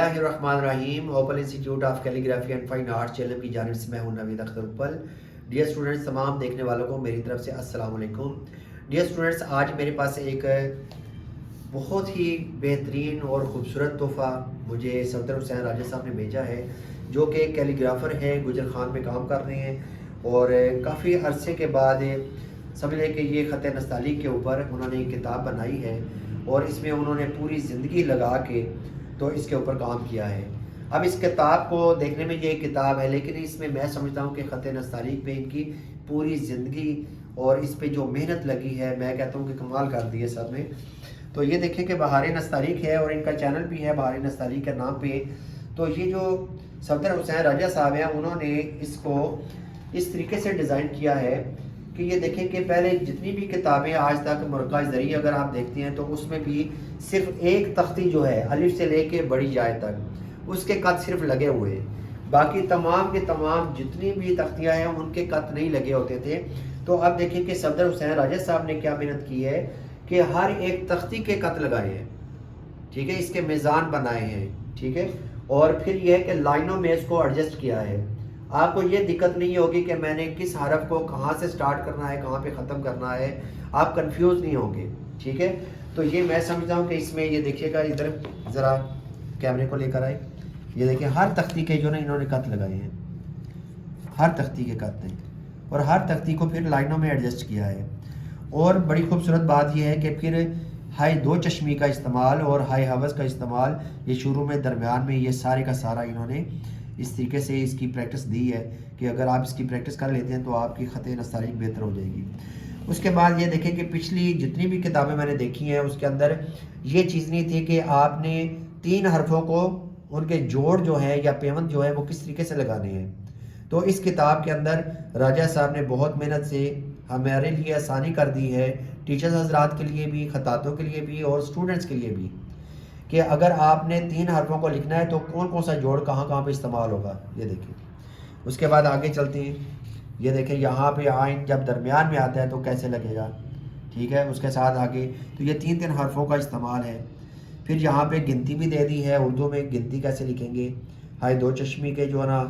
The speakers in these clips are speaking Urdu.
الرحمن الرحیم open institute of calligraphy and fine art channel کی جانب سے میں ہوں نوید اختر اقبال۔ ڈیئر اسٹوڈنٹس، تمام دیکھنے والوں کو میری طرف سے السلام علیکم۔ ڈیئر اسٹوڈنٹس، آج میرے پاس ایک بہت ہی بہترین اور خوبصورت تحفہ مجھے صفدر حسین راجہ صاحب نے بھیجا ہے، جو کہ کیلیگرافر ہیں، گجر خان میں کام کر رہے ہیں، اور کافی عرصے کے بعد سمجھ لیں کہ یہ خط نستعلیق کے اوپر انہوں نے ایک کتاب بنائی ہے، اور اس میں انہوں نے پوری زندگی لگا کے تو اس کے اوپر کام کیا ہے۔ اب اس کتاب کو دیکھنے میں یہ ایک کتاب ہے، لیکن اس میں سمجھتا ہوں کہ خط نستعلیق پہ ان کی پوری زندگی اور اس پہ جو محنت لگی ہے، میں کہتا ہوں کہ کمال کر دی ہے سب نے۔ تو یہ دیکھیں کہ بہار نستعلیق ہے، اور ان کا چینل بھی ہے بہار نستعلیق کے نام پہ۔ تو یہ جو صفدر حسین راجہ صاحب ہیں، انہوں نے اس کو اس طریقے سے ڈیزائن کیا ہے کہ یہ دیکھیں کہ پہلے جتنی بھی کتابیں آج تک مرقع ذریعہ اگر آپ دیکھتے ہیں تو اس میں بھی صرف ایک تختی جو ہے الف سے لے کے بڑی جائے تک اس کے قط صرف لگے ہوئے، باقی تمام کے تمام جتنی بھی تختیاں ہیں ان کے قط نہیں لگے ہوتے تھے۔ تو اب دیکھیں کہ صفدر حسین راجہ صاحب نے کیا محنت کی ہے کہ ہر ایک تختی کے قط لگائے ہیں، ٹھیک ہے، اس کے میزان بنائے ہیں، ٹھیک ہے، اور پھر یہ ہے کہ لائنوں میں اس کو ایڈجسٹ کیا ہے۔ آپ کو یہ دقت نہیں ہوگی کہ میں نے کس حرف کو کہاں سے سٹارٹ کرنا ہے، کہاں پہ ختم کرنا ہے، آپ کنفیوز نہیں ہوں گے، ٹھیک ہے۔ تو یہ میں سمجھتا ہوں کہ اس میں یہ دیکھیے گا، ادھر ذرا کیمرے کو لے کر آئے، یہ دیکھیں ہر تختی کے جو نا انہوں نے قط لگائے ہیں، ہر تختی کے قط ہیں، اور ہر تختی کو پھر لائنوں میں ایڈجسٹ کیا ہے۔ اور بڑی خوبصورت بات یہ ہے کہ پھر ہائی دو چشمی کا استعمال اور ہائی حوض کا استعمال، یہ شروع میں درمیان میں یہ سارے کا سارا انہوں نے اس طریقے سے اس کی پریکٹس دی ہے کہ اگر آپ اس کی پریکٹس کر لیتے ہیں تو آپ کی خط نستعلیق بہتر ہو جائے گی۔ اس کے بعد یہ دیکھیں کہ پچھلی جتنی بھی کتابیں میں نے دیکھی ہیں اس کے اندر یہ چیز نہیں تھی کہ آپ نے تین حرفوں کو ان کے جوڑ جو ہے یا پیوند جو ہے وہ کس طریقے سے لگانے ہیں۔ تو اس کتاب کے اندر راجہ صاحب نے بہت محنت سے ہمارے لیے آسانی کر دی ہے، ٹیچرز حضرات کے لیے بھی، خطاطوں کے لیے بھی، اور اسٹوڈنٹس کے لیے بھی، کہ اگر آپ نے تین حرفوں کو لکھنا ہے تو کون کون سا جوڑ کہاں کہاں پہ استعمال ہوگا، یہ دیکھیں۔ اس کے بعد آگے چلتے ہیں، یہ دیکھیں یہاں پہ آئین جب درمیان میں آتا ہے تو کیسے لگے گا، ٹھیک ہے۔ اس کے ساتھ آگے تو یہ تین تین حرفوں کا استعمال ہے۔ پھر یہاں پہ گنتی بھی دے دی ہے، اردو میں گنتی کیسے لکھیں گے، ہائی دو چشمی کے جو ہے نا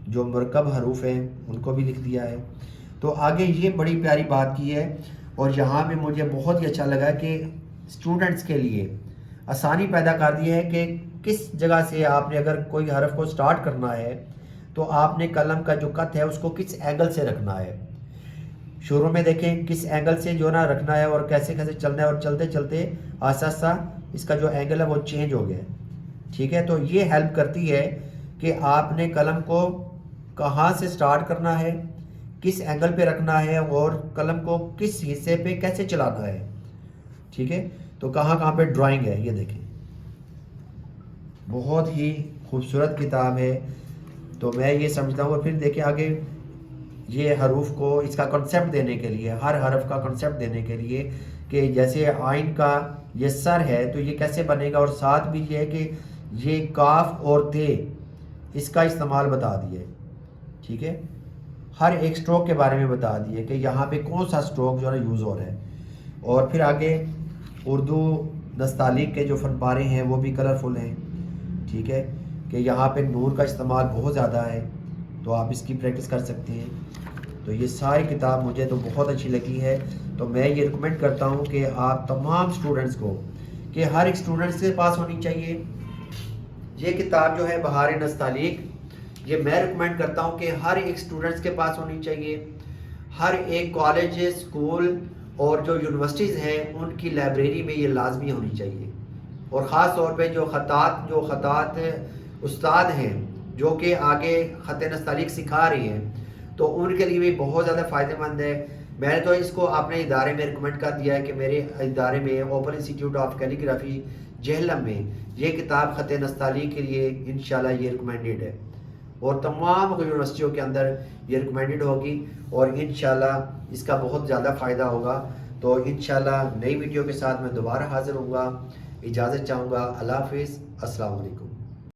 جو مرکب حروف ہیں ان کو بھی لکھ دیا ہے۔ تو آگے یہ بڑی پیاری بات کی ہے، اور یہاں پہ مجھے بہت ہی اچھا لگا کہ اسٹوڈنٹس کے لیے آسانی پیدا کر دی ہے کہ کس جگہ سے آپ نے اگر کوئی حرف کو سٹارٹ کرنا ہے تو آپ نے قلم کا جو قط ہے اس کو کس اینگل سے رکھنا ہے۔ شروع میں دیکھیں کس اینگل سے جو نا رکھنا ہے اور کیسے کیسے چلنا ہے، اور چلتے چلتے آہستہ آہستہ اس کا جو اینگل ہے وہ چینج ہو گیا ہے، ٹھیک ہے۔ تو یہ ہیلپ کرتی ہے کہ آپ نے قلم کو کہاں سے سٹارٹ کرنا ہے، کس اینگل پہ رکھنا ہے، اور قلم کو کس حصے پہ کیسے چلانا ہے، ٹھیک ہے۔ تو کہاں کہاں پہ ڈرائنگ ہے، یہ دیکھیں، بہت ہی خوبصورت کتاب ہے۔ تو میں یہ سمجھتا ہوں، اور پھر دیکھیں آگے یہ حروف کو اس کا کنسیپٹ دینے کے لیے، ہر حرف کا کنسیپٹ دینے کے لیے کہ جیسے آئین کا یہ سر ہے تو یہ کیسے بنے گا، اور ساتھ بھی یہ ہے کہ یہ کاف اور تے اس کا استعمال بتا دیے، ٹھیک ہے۔ ہر ایک سٹروک کے بارے میں بتا دیے کہ یہاں پہ کون سا سٹروک جو ہے یوز ہو رہا ہے۔ اور پھر آگے اردو نستعلیق کے جو فن پارے ہیں وہ بھی کلرفل ہیں، ٹھیک ہے، کہ یہاں پہ نور کا استعمال بہت زیادہ ہے، تو آپ اس کی پریکٹس کر سکتے ہیں۔ تو یہ ساری کتاب مجھے تو بہت اچھی لگی ہے۔ تو میں یہ ریکمینڈ کرتا ہوں کہ آپ تمام اسٹوڈنٹس کو، کہ ہر ایک اسٹوڈنٹ کے پاس ہونی چاہیے یہ کتاب جو ہے بہار نستعلیق، یہ میں ریکمینڈ کرتا ہوں کہ ہر ایک اسٹوڈنٹس کے پاس ہونی چاہیے۔ ہر ایک کالج، اسکول اور جو یونیورسٹیز ہیں ان کی لائبریری میں یہ لازمی ہونی چاہیے، اور خاص طور پہ جو خطاط استاد ہیں جو کہ آگے خط نستعلیق سکھا رہی ہیں، تو ان کے لیے بھی بہت زیادہ فائدہ مند ہے۔ میں نے تو اس کو اپنے ادارے میں ریکمینڈ کر دیا ہے کہ میرے ادارے میں open institute of calligraphy Jhelum میں یہ کتاب خط نستعلیق کے لیے انشاءاللہ یہ ریکمینڈیڈ ہے، اور تمام یونیورسٹیوں کے اندر یہ ریکمینڈیڈ ہوگی، اور انشاءاللہ اس کا بہت زیادہ فائدہ ہوگا۔ تو انشاءاللہ نئی ویڈیو کے ساتھ میں دوبارہ حاضر ہوں گا، اجازت چاہوں گا، اللہ حافظ، السلام علیکم۔